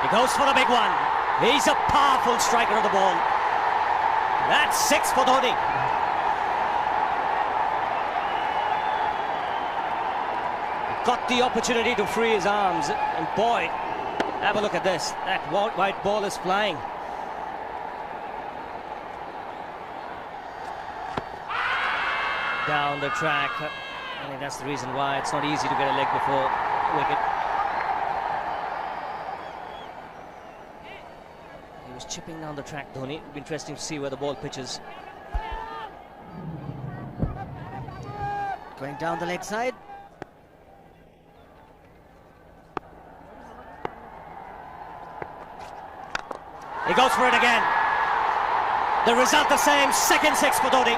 He goes for the big one. He's a powerful striker of the ball. That's 6 for Dhoni. He got the opportunity to free his arms, and boy, have a look at this. That white ball is flying. Down the track. I think that's the reason why it's not easy to get a leg before wicket. He was chipping down the track, Dhoni. It'll be interesting to see where the ball pitches. Going down the leg side. He goes for it again. The result the same, second 6 for Dhoni.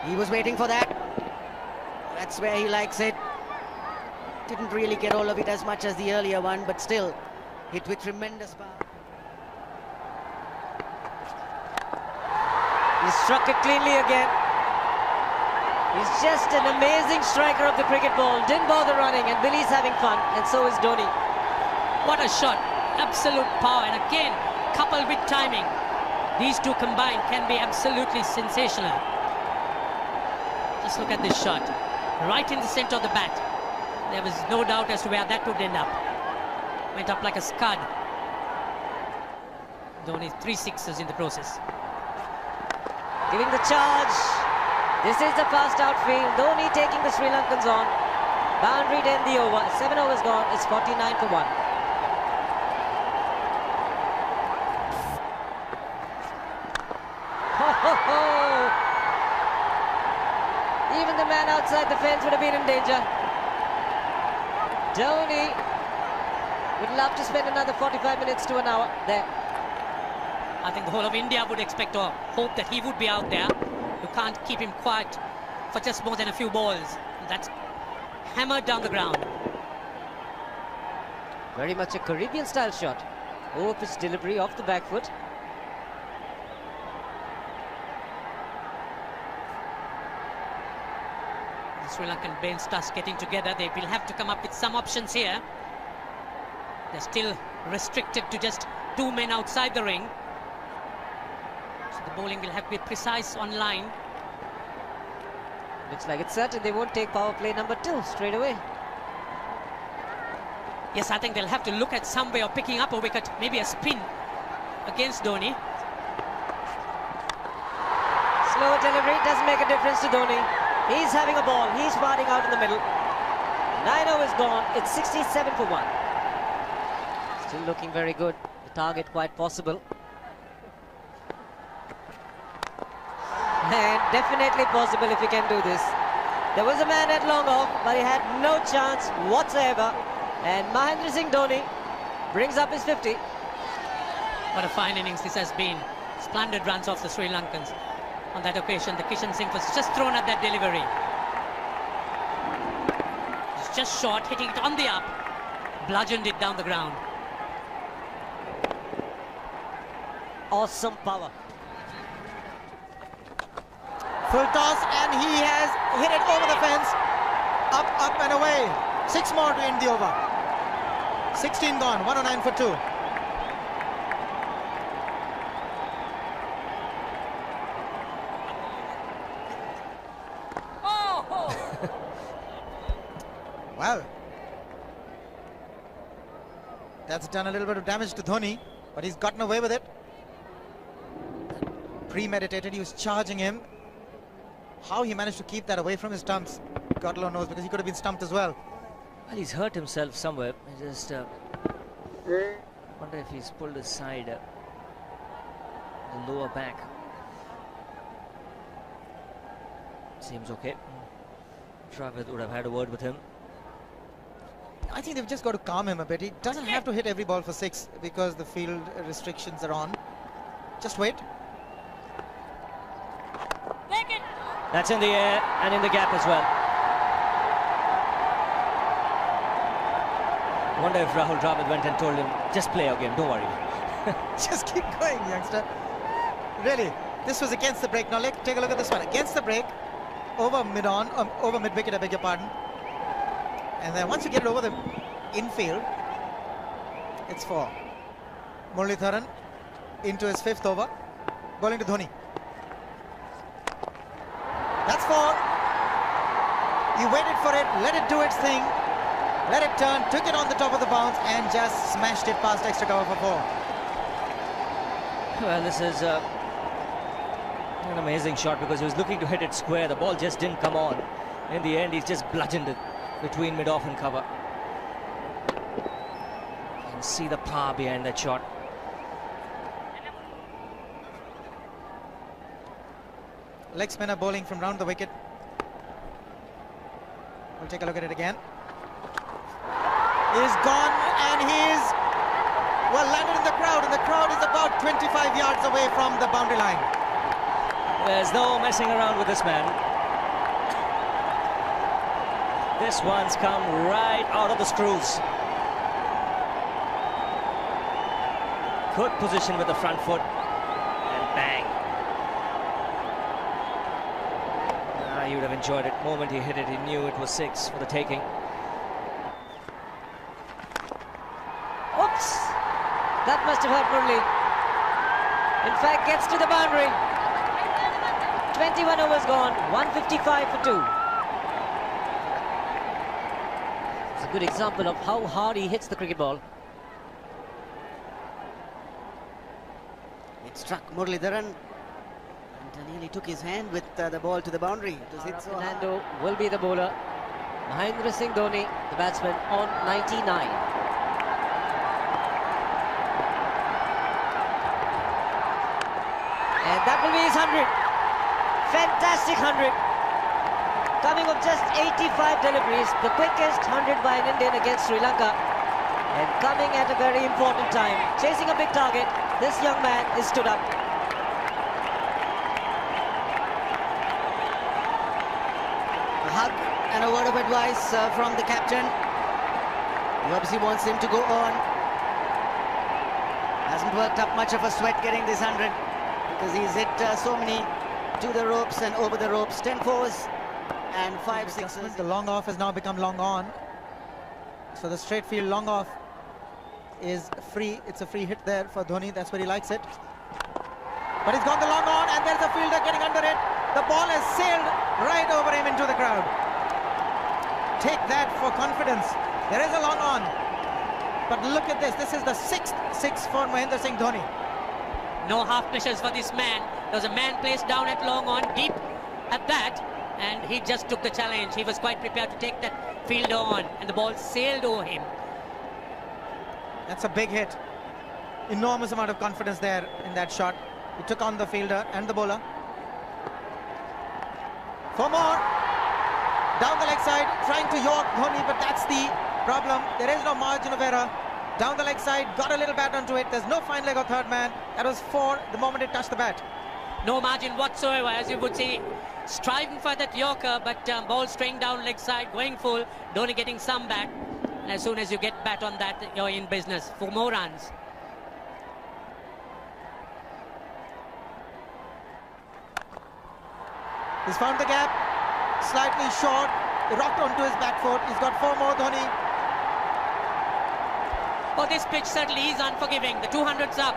He was waiting for that. That's where he likes it. Didn't really get all of it as much as the earlier one, but still hit with tremendous power. He struck it cleanly again. He's just an amazing striker of the cricket ball. Didn't bother running, and Billy's having fun, and so is Dhoni. What a shot. Absolute power, and again, coupled with timing. These two combined can be absolutely sensational. Just look at this shot. Right in the center of the bat. There was no doubt as to where that would end up. Went up like a scud. Dhoni 3 sixes in the process. Giving the charge. This is the fast outfield. Dhoni taking the Sri Lankans on. Boundary to end the over. 7 overs gone. It's 49 for 1. Ho, ho, ho. Even the man outside the fence would have been in danger. Dhoni would love to spend another 45 minutes to an hour there. I think the whole of India would expect or hope that he would be out there. You can't keep him quiet for just more than a few balls. That's hammered down the ground. Very much a Caribbean style shot. Over-pitch delivery off the back foot. The Sri Lankan bench starts getting together. They will have to come up with some options here. They're still restricted to just 2 men outside the ring. So the bowling will have to be precise on line. Looks like it's certain they won't take power play number 2 straight away. Yes, I think they'll have to look at some way of picking up a wicket, maybe a spin against Dhoni. Slower delivery doesn't make a difference to Dhoni. He's having a ball, he's batting out in the middle. 9 overs gone, it's 67 for 1. Still looking very good, the target quite possible. And definitely possible if he can do this. There was a man at long off, but he had no chance whatsoever. And Mahendra Singh Dhoni brings up his 50. What a fine innings this has been. Splendid runs off the Sri Lankans. On that occasion, the Kishan Singh was just thrown at that delivery. It's just short, hitting it on the up. Bludgeoned it down the ground. Awesome power. Full toss, and he has hit it over the fence. Up, up and away. 6 more to end the over. 16 gone, 109 for 2. Well, that's done a little bit of damage to Dhoni, but he's gotten away with it. Premeditated, he was charging him. How he managed to keep that away from his stumps, God alone knows, because he could have been stumped as well. Well, he's hurt himself somewhere. I just wonder if he's pulled aside the lower back. Seems okay. Travis would have had a word with him. I think they've just got to calm him a bit. He doesn't have to hit every ball for 6 because the field restrictions are on. Just wait. That's in the air and in the gap as well. Wonder if Rahul Dravid went and told him, just play your game, don't worry. Just keep going, youngster. really. This was against the break. Now take a look at this one. Against the break, over mid-on, over mid-wicket, I beg your pardon. And then once you get it over the infield, it's 4. Muralitharan into his 5th over, bowling to Dhoni. That's 4. He waited for it, let it do its thing, let it turn, took it on the top of the bounce and just smashed it past extra cover for 4. Well, this is an amazing shot because he was looking to hit it square. The ball just didn't come on. In the end, he's just bludgeoned it between mid-off and cover. You can see the power behind that shot. Leg spinner bowling from round the wicket. We'll take a look at it again. He's gone and he's, well, landed in the crowd, and the crowd is about 25 yards away from the boundary line. There's no messing around with this man. This one's come right out of the screws. Good position with the front foot. And bang. He would have enjoyed it. The moment he hit it, he knew it was 6 for the taking. Oops! That must have hurt Murli. In fact, gets to the boundary. 21 overs gone, 155 for 2. It's a good example of how hard he hits the cricket ball. It struck Muralitharan and nearly took his hand with the ball to the boundary. It was hit so hard. Fernando will be the bowler. Mahendra Singh Dhoni, the batsman, on 99. And that will be his 100. Fantastic 100. Coming of just 85 deliveries, the quickest 100 by an Indian against Sri Lanka. And coming at a very important time. Chasing a big target, this young man is stood up. A hug and a word of advice from the captain. He obviously wants him to go on. Hasn't worked up much of a sweat getting this 100 because he's hit so many to the ropes and over the ropes. 10 fours and 5 sixes. The long off has now become long on. So the straight field long off is free. It's a free hit there for Dhoni. That's where he likes it. But he's gone the long on and there's a fielder getting under it. The ball has sailed right over him into the crowd. Take that for confidence. There is a long on. But look at this. This is the 6th 6 for Mahendra Singh Dhoni. No half measures for this man. There was a man placed down at long on, deep at that, and he just took the challenge. He was quite prepared to take that fielder on, and the ball sailed over him. That's a big hit. Enormous amount of confidence there in that shot. He took on the fielder and the bowler. 4 more. Down the leg side, trying to york Dhoni, but that's the problem. There is no margin of error. Down the leg side, got a little bat onto it. There's no fine leg or third man. That was 4 the moment it touched the bat. No margin whatsoever, as you would see. Striving for that yorker, but ball straying down leg side, going full. Dhoni getting some bat. And as soon as you get bat on that, you're in business for more runs. He's found the gap, slightly short, rocked onto his back foot. He's got 4 more, Dhoni. Oh, this pitch certainly is unforgiving. The 200's up.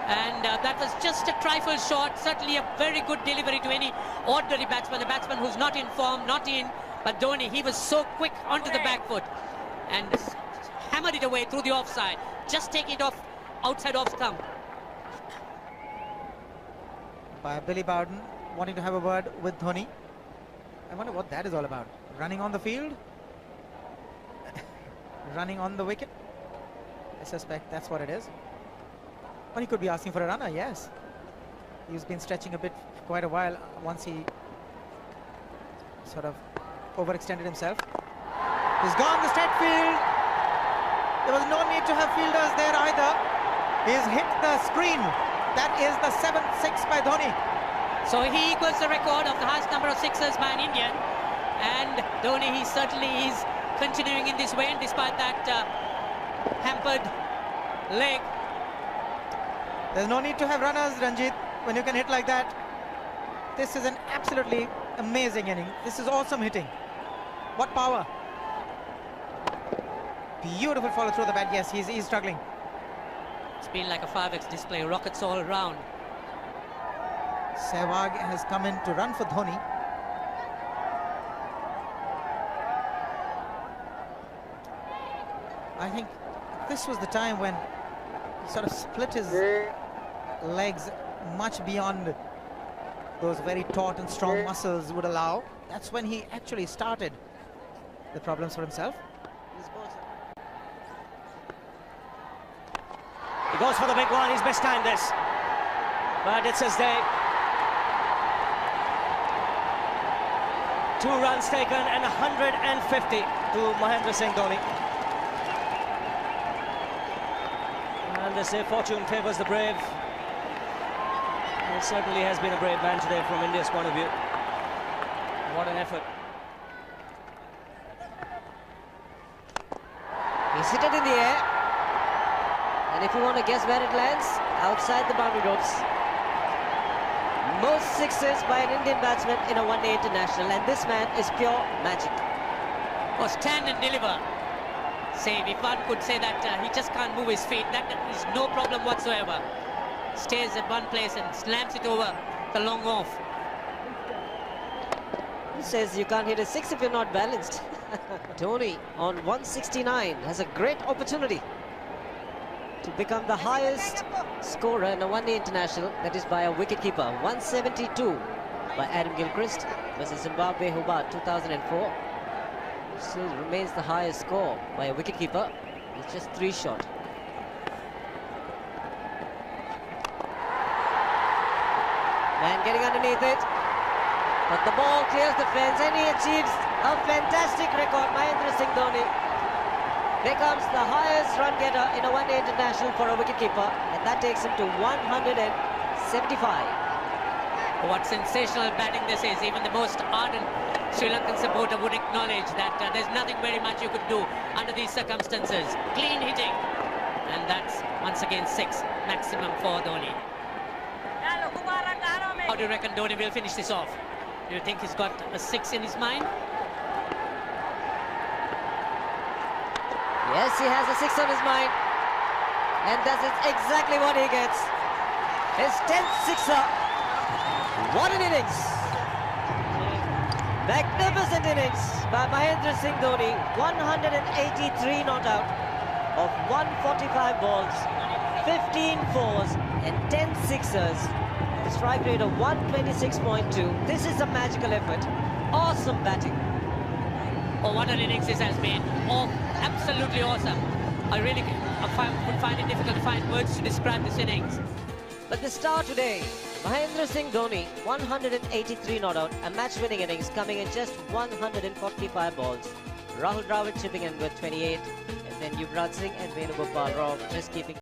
And that was just a trifle short. Certainly a very good delivery to any ordinary batsman. A batsman who's not in form, not in. But Dhoni, he was so quick onto the back foot. And hammered it away through the offside. Just taking it off outside off stump. By Billy Bowden, wanting to have a word with Dhoni. I wonder what that is all about. Running on the field? Running on the wicket? I suspect that's what it is. Or he could be asking for a runner, yes. He's been stretching a bit for quite a while once he sort of overextended himself. He's gone the straight field. There was no need to have fielders there either. He's hit the screen. That is the 7th 6 by Dhoni. So he equals the record of the highest number of sixes by an Indian. And Dhoni, he certainly is continuing in this way, and despite that hampered leg. There's no need to have runners, Ranjit. when you can hit like that. This is an absolutely amazing inning. This is awesome hitting. What power. Beautiful follow through the bat. Yes, he's struggling. It's been like a 5x display, rockets all around. Sehwag has come in to run for Dhoni. I think this was the time when he sort of split his legs much beyond those very taut and strong muscles would allow. That's when he actually started the problems for himself. He goes for the big one. He's mistimed this, but it's his day. 2 runs taken and 150 to Mahendra Singh Dhoni. And they say fortune favours the brave. And it certainly has been a brave man today from India's point of view. What an effort. He's hit it in the air. And if you want to guess where it lands, outside the boundary ropes. Most sixes by an Indian batsman in a one-day international, and this man is pure magic. Oh, stand and deliver. Save, if one could say that he just can't move his feet, that is no problem whatsoever. Stays at one place and slams it over the long off. He says you can't hit a 6 if you're not balanced. Dhoni on 169 has a great opportunity to become the highest scorer in a one-day international, that is by a wicketkeeper. 172 by Adam Gilchrist versus Zimbabwe Hobart 2004. Still remains the highest score by a wicketkeeper. It's just 3 short. Man getting underneath it, but the ball clears the fence and he achieves a fantastic record. Mahendra Singh Dhoni becomes the highest run getter in a one-day international for a wicketkeeper, and that takes him to 175. What sensational batting this is. Even the most ardent Sri Lankan supporter would acknowledge that there's nothing very much you could do under these circumstances. Clean hitting, and that's once again 6 maximum for Dhoni. How do you reckon Dhoni will finish this off? Do you think he's got a 6 in his mind? Yes, he has a 6 on his mind, and that is exactly what he gets. His 10th sixer. What an innings! Magnificent innings by Mahendra Singh Dhoni. 183 not out of 145 balls, 15 fours and 10 sixers. The strike rate of 126.2. This is a magical effort. Awesome batting. Oh, what an innings this has been. Oh, absolutely awesome. I really would find it difficult to find words to describe this innings. But the star today, Mahendra Singh Dhoni, 183 not out, a match-winning innings coming in just 145 balls. Rahul Dravid chipping in with 28, and then Yuvraj Singh and Venugopal Rao just keeping